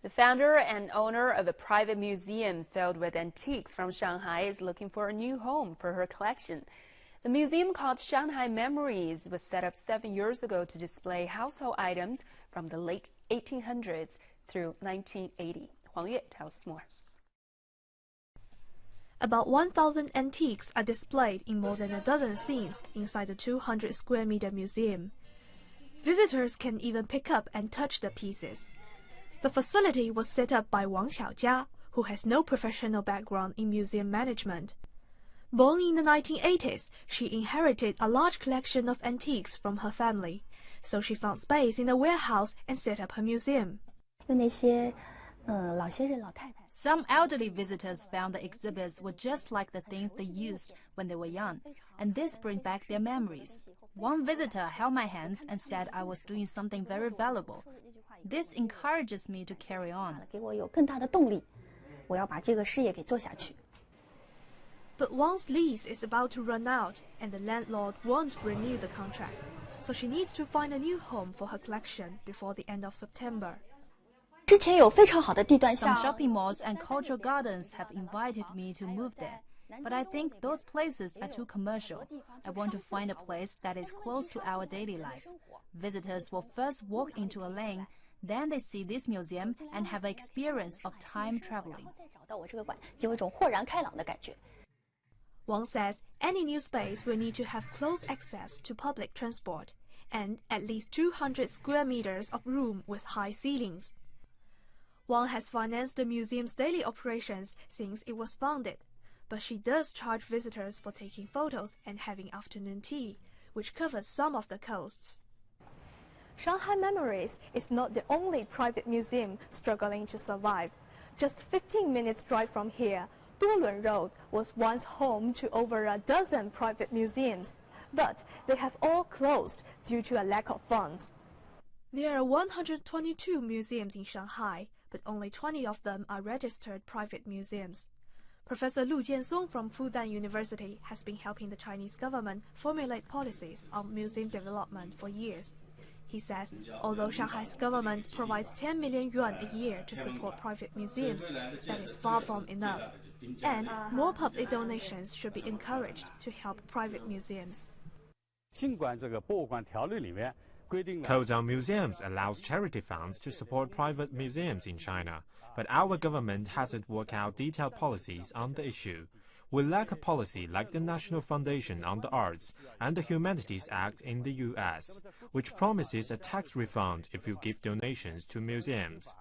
The founder and owner of a private museum filled with antiques from Shanghai is looking for a new home for her collection. The museum, called Shanghai Memories, was set up 7 years ago to display household items from the late 1800s through 1980. Huang Yue tells us more. About 1,000 antiques are displayed in more than a dozen scenes inside the 200-square-meter museum. Visitors can even pick up and touch the pieces. The facility was set up by Wang Xiaojia, who has no professional background in museum management. Born in the 1980s, she inherited a large collection of antiques from her family, so she found space in a warehouse and set up her museum. Some elderly visitors found the exhibits were just like the things they used when they were young, and this brings back their memories. One visitor held my hands and said I was doing something very valuable. This encourages me to carry on. But Wang's lease is about to run out, and the landlord won't renew the contract, so she needs to find a new home for her collection before the end of September. Some shopping malls and cultural gardens have invited me to move there, but I think those places are too commercial. I want to find a place that is close to our daily life. Visitors will first walk into a lane, then they see this museum and have an experience of time traveling. Wang says any new space will need to have close access to public transport and at least 200 square meters of room with high ceilings. Wang has financed the museum's daily operations since it was founded, but she does charge visitors for taking photos and having afternoon tea, which covers some of the costs. Shanghai Memories is not the only private museum struggling to survive. Just 15 minutes drive from here, Dulun Road was once home to over a dozen private museums, but they have all closed due to a lack of funds. There are 122 museums in Shanghai, but only 20 of them are registered private museums. Professor Lu Jiansong from Fudan University has been helping the Chinese government formulate policies on museum development for years. He says, although Shanghai's government provides 10 million yuan a year to support private museums, that is far from enough. And more public donations should be encouraged to help private museums. Codes on museums allows charity funds to support private museums in China, but our government hasn't worked out detailed policies on the issue. We lack a policy like the National Foundation on the Arts and the Humanities Act in the U.S., which promises a tax refund if you give donations to museums.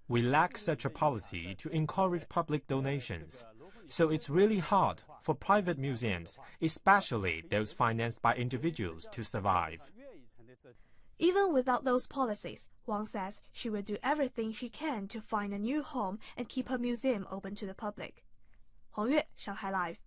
We lack such a policy to encourage public donations. So it's really hard for private museums, especially those financed by individuals, to survive. Even without those policies, Wang says she will do everything she can to find a new home and keep her museum open to the public. Huang Yue, Shanghai Live.